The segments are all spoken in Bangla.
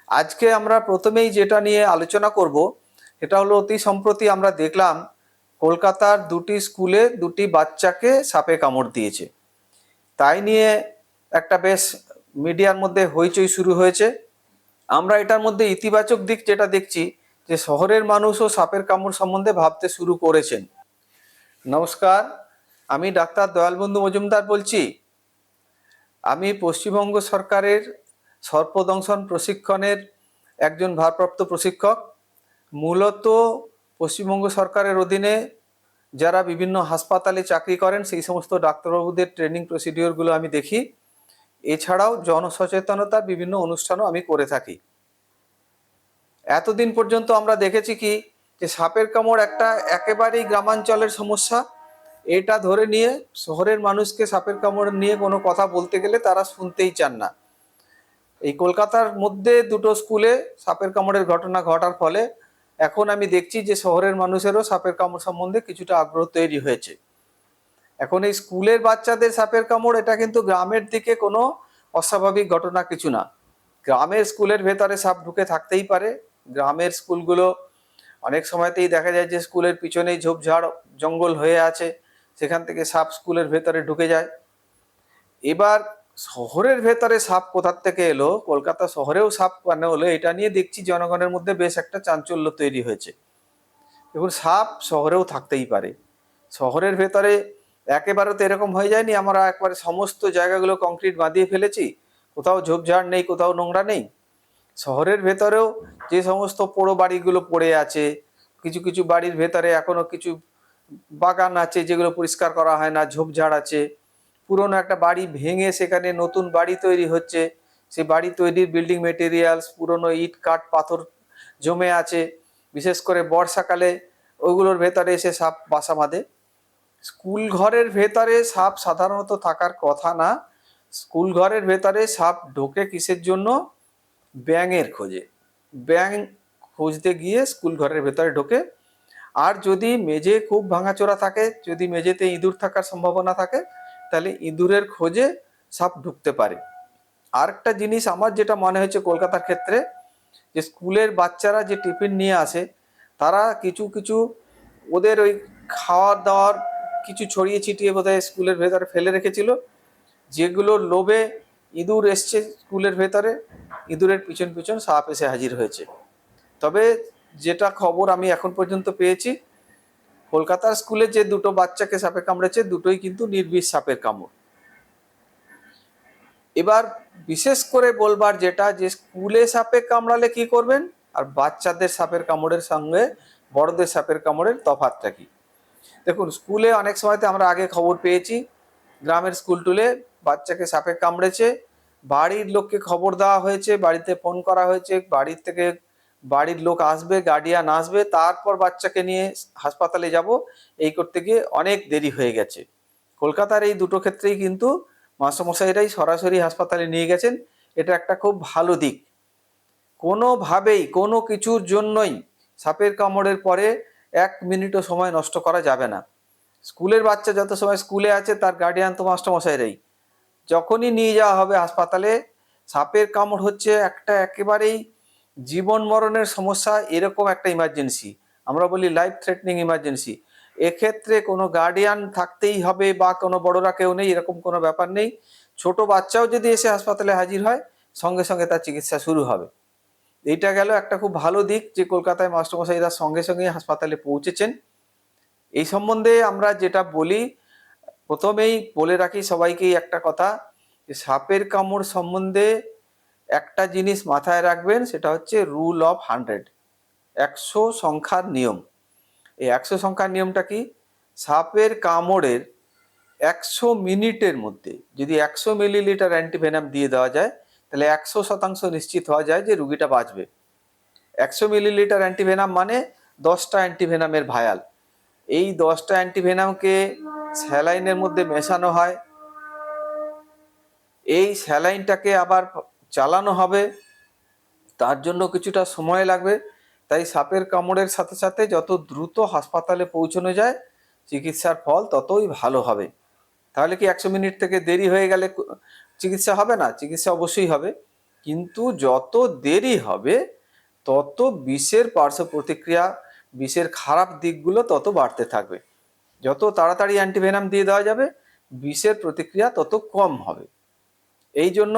আজকে আমরা প্রথমেই যেটা নিয়ে আলোচনা করব সেটা হলো অতি সম্প্রতি আমরা দেখলাম কলকাতার দুটি স্কুলে দুটি বাচ্চাকে সাপে কামড় দিয়েছে। তাই নিয়ে একটা বেশ মিডিয়ার মধ্যে হইচই শুরু হয়েছে। আমরা এটার মধ্যে ইতিবাচক দিক যেটা দেখছি যে শহরের মানুষও সাপের কামড় সম্বন্ধে ভাবতে শুরু করেছেন। নমস্কার, আমি ডাক্তার দয়ালবন্ধু মজুমদার বলছি। আমি পশ্চিমবঙ্গ সরকারের সর্পদংশন প্রশিক্ষণের একজন ভারপ্রাপ্ত প্রশিক্ষক। মূলত পশ্চিমবঙ্গ সরকারের অধীনে যারা বিভিন্ন হাসপাতালে চাকরি করেন সেই সমস্ত ডাক্তারবাবুদের ট্রেনিং প্রসিডিওরগুলো আমি দেখি। এছাড়াও জনসচেতনতার বিভিন্ন অনুষ্ঠানও আমি করে থাকি। এতদিন পর্যন্ত আমরা দেখেছি কি যে সাপের কামড় একটা একেবারেই গ্রামাঞ্চলের সমস্যা। এটা ধরে নিয়ে শহরের মানুষকে সাপের কামড় নিয়ে কোনো কথা বলতে গেলে তারা শুনতেই চান না। এই কলকাতার মধ্যে দুটো স্কুলে সাপের কামড়ের ঘটনা ঘটার ফলে এখন আমি দেখছি যে শহরের মানুষেরও সাপের কামড় সম্বন্ধে কিছুটা আগ্রহ তৈরি হয়েছে। এখন এই স্কুলের বাচ্চাদের সাপের কামড় এটা কিন্তু গ্রামের দিকে কোনো অস্বাভাবিক ঘটনা কিছু না। গ্রামের স্কুলের ভেতরে সাপ ঢুকে থাকতেই পারে। গ্রামের স্কুলগুলো অনেক সময়তেই দেখা যায় যে স্কুলের পিছনেই ঝোপঝাড় জঙ্গল হয়ে আছে, সেখান থেকে সাপ স্কুলের ভেতরে ঢুকে যায়। এবার শহরের ভেতরে সাপ কোথার থেকে এলো, কলকাতা শহরেও সাপ কেন হলো, এটা নিয়ে দেখছি জনগণের মধ্যে বেশ একটা চাঞ্চল্য তৈরি হয়েছে। দেখুন, সাপ শহরেও থাকতেই পারে। শহরের ভেতরে একেবারে তো এরকম হয়ে যায়নি আমরা একবারে সমস্ত জায়গাগুলো কংক্রিট বাঁধিয়ে ফেলেছি, কোথাও ঝোপঝাড় নেই, কোথাও নোংরা নেই। শহরের ভেতরেও যে সমস্ত পোড়ো বাড়িগুলো পড়ে আছে, কিছু কিছু বাড়ির ভেতরে এখনো কিছু বাগান আছে যেগুলো পরিষ্কার করা হয় না, ঝোপঝাড় আছে। পুরনো একটা বাড়ি ভেঙে সেখানে নতুন বাড়ি তৈরি হচ্ছে, সেই বাড়ি তৈরির বিল্ডিং মেটেরিয়ালস পুরনো ইট কাঠ পাথর জমে আছে। বিশেষ করে বর্ষাকালে ওইগুলোর ভেতরে এসে সাপ বাসা বাঁধে। স্কুল ঘরের ভেতরে সাপ সাধারণত থাকার কথা না। স্কুল ঘরের ভেতরে সাপ ঢোকে কিসের জন্য? ব্যাঙের খোঁজে। ব্যাঙ খুঁজতে গিয়ে স্কুল ঘরের ভেতরে ঢোকে। আর যদি মেঝে খুব ভাঙাচোরা থাকে, যদি মেঝেতে ইঁদুর থাকার সম্ভাবনা থাকে, তাহলে ইঁদুরের খোঁজে সাপ ঢুকতে পারে। আরেকটা জিনিস আমার যেটা মনে হয়েছে কলকাতার ক্ষেত্রে, যে স্কুলের বাচ্চারা যে টিফিন নিয়ে আসে, তারা কিছু কিছু ওদের ওই খাওয়ার দাওয়ার কিছু ছড়িয়ে ছিটিয়ে বোধহয় স্কুলের ভেতরে ফেলে রেখেছিল, যেগুলোর লোভে ইঁদুর এসছে স্কুলের ভেতরে। ইঁদুরের পিছন পিছন সাপ এসে হাজির হয়েছে। তবে যেটা খবর আমি এখন পর্যন্ত পেয়েছি, কলকাতার স্কুলে যে দুটো বাচ্চাকে সাপে কামড়েছে দুটোই কিন্তু নির্বিষ সাপের কামড়। এবার বিশেষ করে বলবার যেটা, যে স্কুলে সাপে কামড়ালে কি করবেন আর বাচ্চাদের সাপের কামড়ের সঙ্গে বড়দের সাপের কামড়ের তফাৎটা কি। দেখুন, স্কুলে অনেক সময়তে আমরা আগে খবর পেয়েছি গ্রামের স্কুল টুলে বাচ্চাকে সাপে কামড়েছে, বাড়ির লোককে খবর দেওয়া হয়েছে, বাড়িতে ফোন করা হয়েছে, বাড়ির থেকে বাড়ির লোক আসবে, গার্ডিয়ান আসবে, তারপর বাচ্চাকে নিয়ে হাসপাতালে যাব, এই করতে গিয়ে অনেক দেরি হয়ে গেছে। কলকাতার এই দুটো ক্ষেত্রেই কিন্তু মাস্টারমশাইরাই সরাসরি হাসপাতালে নিয়ে গেছেন। এটা একটা খুব ভালো দিক। কোনোভাবেই কোনো কিছুর জন্যই সাপের কামড়ের পরে 1 মিনিটও সময় নষ্ট করা যাবে না। স্কুলের বাচ্চা যত সময় স্কুলে আছে তার গার্ডিয়ান তো মাস্টারমশাইরাই। যখনই নিয়ে যাওয়া হবে হাসপাতালে, সাপের কামড় হচ্ছে একটা একেবারেই জীবন মরণের সমস্যা, এরকম একটা ইমার্জেন্সি, আমরা বলি লাইফ থ্রেটনিং ইমার্জেন্সি। এক্ষেত্রে কোনো গার্ডিয়ান থাকতেই হবে বা কোনো বড়রা কেউ নেই, এরকম কোনো ব্যাপার নেই। ছোট বাচ্চাও যদি এসে হাসপাতালে হাজির হয়, সঙ্গে সঙ্গে তার চিকিৎসা শুরু হবে। এইটা গেল একটা খুব ভালো দিক, যে কলকাতায় মাস্টারমশাইরা সঙ্গে সঙ্গে হাসপাতালে পৌঁছেছেন। এই সম্বন্ধে আমরা যেটা বলি, প্রথমেই বলে রাখি সবাইকেই একটা কথা, যে সাপের কামড় সম্বন্ধে একটা জিনিস মাথায় রাখবেন, সেটা হচ্ছে রুল অফ 100, 100 সংখ্যার নিয়ম। এই 100 সংখ্যার নিয়মটা কি? সাপের কামড়ের 100 মিনিটের মধ্যে যদি 100 মিলিলিটার অ্যান্টিভেনাম দিয়ে দেওয়া যায়, তাহলে 100% নিশ্চিত হওয়া যায় যে রুগীটা বাঁচবে। 100 মিলিলিটার অ্যান্টিভেনাম মানে 10টা অ্যান্টিভেনামের ভায়াল। এই 10টা অ্যান্টিভেনামকে স্যালাইনের মধ্যে মেশানো হয়, এই স্যালাইনটাকে আবার চালানো হবে, তার জন্য কিছুটা সময় লাগবে। তাই সাপের কামড়ের সাথে সাথে যত দ্রুত হাসপাতালে পৌঁছানো যায় চিকিৎসার ফল ততই ভালো হবে। তাহলে কি 100 মিনিট থেকে দেরি হয়ে গেলে চিকিৎসা হবে না? চিকিৎসা অবশ্যই হবে। কিন্তু যত দেরি হবে তত বিষের পার্শ্ব প্রতিক্রিয়া, বিষের খারাপ দিকগুলো তত বাড়তে থাকবে। যত তাড়াতাড়ি অ্যান্টিভেনাম দিয়ে দেওয়া যাবে বিষের প্রতিক্রিয়া তত কম হবে। এই জন্য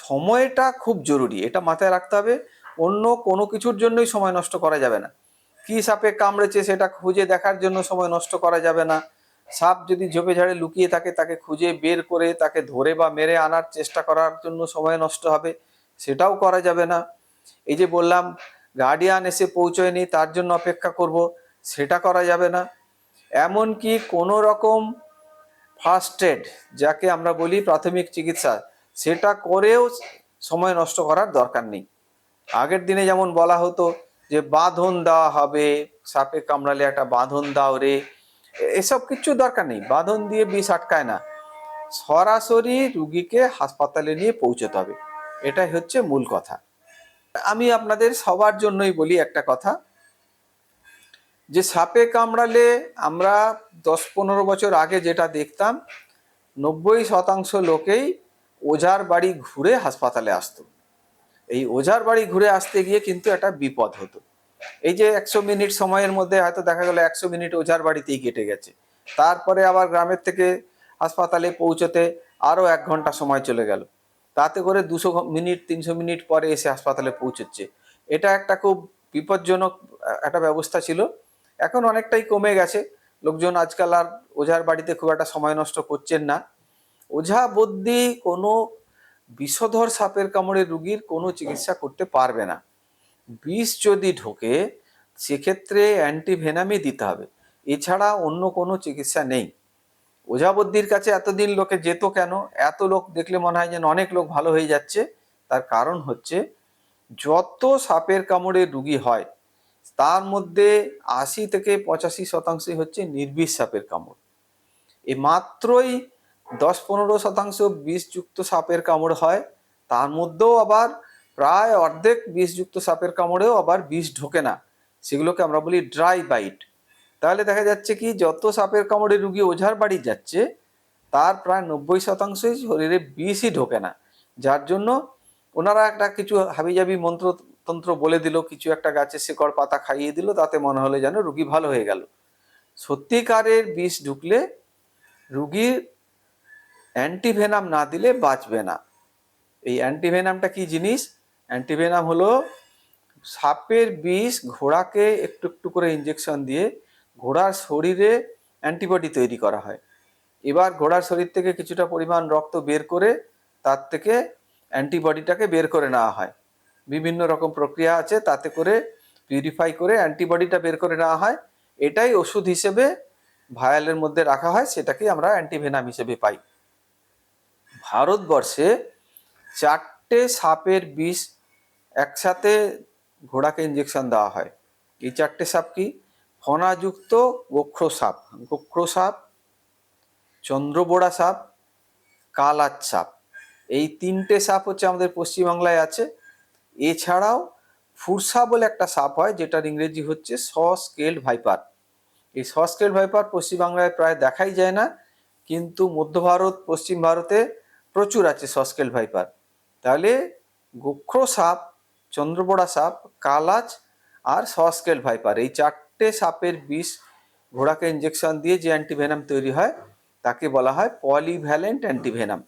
সময়টা খুব জরুরি, এটা মাথায় রাখতে হবে। অন্য কোনো কিছুর জন্যই সময় নষ্ট করা যাবে না। কি সাপে কামড়েছে সেটা খুঁজে দেখার জন্য সময় নষ্ট করা যাবে না। সাপ যদি ঝোপে ঝাড়ে লুকিয়ে থাকে তাকে খুঁজে বের করে তাকে ধরে বা মেরে আনার চেষ্টা করার জন্য সময় নষ্ট হবে, সেটাও করা যাবে না। এই যে বললাম গার্ডিয়ান এসে পৌঁছয়নি তার জন্য অপেক্ষা করব, সেটা করা যাবে না। এমনকি কোনো রকম ফার্স্ট এড, যাকে আমরা বলি প্রাথমিক চিকিৎসা, সেটা করেও সময় নষ্ট করার দরকার নেই। আগের দিনে যেমন বলা হতো যে বাঁধন দেওয়া হবে, সাপে কামড়ালে একটা বাঁধন দাও রে, এসব কিছু দরকার নেই। বাঁধন দিয়ে বিষ আটকায় না, সরাসরি রুগীকে হাসপাতালে নিয়ে পৌঁছতে হবে, এটাই হচ্ছে মূল কথা। আমি আপনাদের সবার জন্যই বলি একটা কথা, যে সাপে কামড়ালে আমরা 10-15 বছর আগে যেটা দেখতাম, 90% লোকেই ওঝার বাড়ি ঘুরে হাসপাতালে আসতো। এই ওঝার বাড়ি ঘুরে আসতে গিয়ে কিন্তু একটা বিপদ হতো। এই যে 100 মিনিট সময়ের মধ্যে হয়তো দেখা গেল 100 মিনিট ওঝার বাড়িতেই কেটে গেছে, তারপরে আবার গ্রামের থেকে হাসপাতালে পৌঁছতে আরও 1 ঘন্টা সময় চলে গেল, তাতে করে 200 মিনিট 300 মিনিট পরে এসে হাসপাতালে পৌঁছচ্ছে। এটা একটা খুব বিপজ্জনক একটা ব্যবস্থা ছিল। এখন অনেকটাই কমে গেছে, লোকজন আজকাল আর ওঝার বাড়িতে খুব একটা সময় নষ্ট করছেন না। ওঝা বদ্যি কোনো বিষধর সাপের কামড়ে রুগীর কোনো চিকিৎসা করতে পারবে না। বিষ যদি ঢোকে সেক্ষেত্রে অ্যান্টিভেনামই দিতে হবে, এছাড়া অন্য কোনো চিকিৎসা নেই। ওঝাবদ্যির কাছে এতদিন লোকে যেত কেন? এত লোক দেখলে মনে হয় যেন অনেক লোক ভালো হয়ে যাচ্ছে। তার কারণ হচ্ছে যত সাপের কামড়ে রুগী হয় তার মধ্যে 80-85% হচ্ছে নির্বিষ সাপের কামড়। এই মাত্রই 10-15% বিষযুক্ত সাপের কামড় হয়, তার মধ্যেও আবার প্রায় অর্ধেক বিষযুক্ত সাপের কামড়েও আবার বিষ ঢোকে না, সেগুলোকে আমরা বলি ড্রাই বাইট। তাহলে দেখা যাচ্ছে কি যত সাপের কামড়ে রুগী ওঝার বাড়ি যাচ্ছে তার প্রায় 90%ই শরীরে বিষই ঢোকে না। যার জন্য ওনারা একটা কিছু হাবিজাবি মন্ত্রতন্ত্র বলে দিল, কিছু একটা গাছের শিকড় পাতা খাইয়ে দিল, তাতে মনে হলো যেন রুগী ভালো হয়ে গেল। সত্যিকারের বিষ ঢুকলে রুগীর অ্যান্টিভেনাম না দিলে বাঁচবে না। এই অ্যান্টিভেনামটা কি জিনিস? অ্যান্টিভেনাম হলো সাপের বিষ ঘোড়াকে একটু একটু করে ইঞ্জেকশন দিয়ে ঘোড়ার শরীরে অ্যান্টিবডি তৈরি করা হয়। এবার ঘোড়ার শরীর থেকে কিছুটা পরিমাণ রক্ত বের করে তার থেকে অ্যান্টিবডিটাকে বের করে নেওয়া হয়। বিভিন্ন রকম প্রক্রিয়া আছে, তাতে করে পিউরিফাই করে অ্যান্টিবডিটা বের করে নেওয়া হয়। এটাই ওষুধ হিসেবে ভায়ালের মধ্যে রাখা হয়, সেটাকেই আমরা অ্যান্টিভেনাম হিসেবে পাই। ভারতবর্ষে 4টে সাপের বিষ একসাথে ঘোড়াকে ইঞ্জেকশন দেওয়া হয়। এই 4টে সাপ কি? ফণাযুক্ত গোখ্র সাপ, গোখ্র সাপ, চন্দ্রবোড়া সাপ, কালাচ সাপ। এই 3টে সাপ হচ্ছে আমাদের পশ্চিমবাংলায় আছে। এছাড়াও ফুরসা বলে একটা সাপ হয়, যেটার ইংরেজি হচ্ছে স্কেলড ভাইপার। এই স্কেলড ভাইপার পশ্চিমবাংলায় প্রায় দেখাই যায় না, কিন্তু মধ্য ভারত, পশ্চিম ভারতে প্রচুর আছে স্কেলড ভাইপার। তাহলে গোখ্র সাপ, চন্দ্রবোড়া সাপ, কালাচ আর স্কেলড ভাইপার, এই 4টে সাপের বিষ ঘোড়াকে ইঞ্জেকশন দিয়ে যে অ্যান্টিভেনাম তৈরি হয় তাকে বলা হয় পলিভ্যালেন্ট অ্যান্টিভেনাম।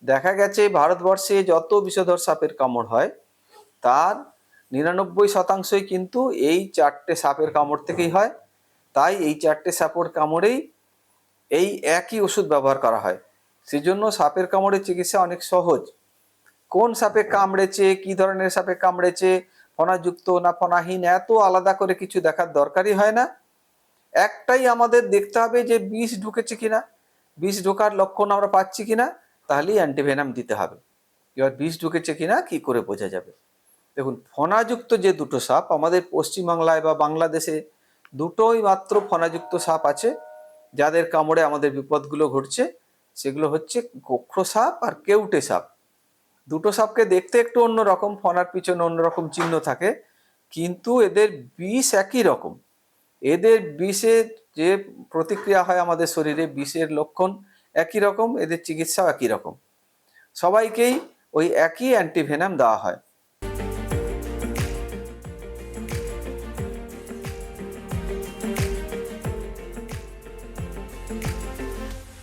দেখা গেছে ভারতবর্ষে যত বিষধর সাপের কামড় হয় তার 99%ই কিন্তু এই 4টে সাপের কামড় থেকেই হয়। তাই এই 4টে সাপের কামড়েই এই একই ওষুধ ব্যবহার করা হয়। সেজন্য সাপের কামড়ের চিকিৎসা অনেক সহজ। কোন সাপে কামড়েছে, কি ধরনের সাপে কামড়েছে, ফণাযুক্ত না ফণাহীন, এত আলাদা করে কিছু দেখার দরকারই হয় না। একটাই আমাদের দেখতে হবে যে বিষ ঢুকেছে কিনা, বিষ ঢোকার লক্ষণ আমরা পাচ্ছি কিনা, তাহলেই অ্যান্টিভেনাম দিতে হবে। এবার বিষ ঢুকেছে কিনা কি করে বোঝা যাবে? দেখুন, ফণাযুক্ত যে দুটো সাপ আমাদের পশ্চিমবাংলায় বা বাংলাদেশে দুটোই মাত্র ফণাযুক্ত সাপ আছে যাদের কামড়ে আমাদের বিপদগুলো ঘটছে, সেগুলো হচ্ছে গোখ্র সাপ আর কেউটে সাপ। দুটো সাপকে দেখতে একটু অন্যরকম, ফণার পিছনে অন্যরকম চিহ্ন থাকে, কিন্তু এদের বিষ একই রকম। এদের বিষের যে প্রতিক্রিয়া হয় আমাদের শরীরে, বিষের লক্ষণ একই রকম, এদের চিকিৎসাও একই রকম। সবাইকেই ওই একই অ্যান্টিভেনাম দেওয়া হয়।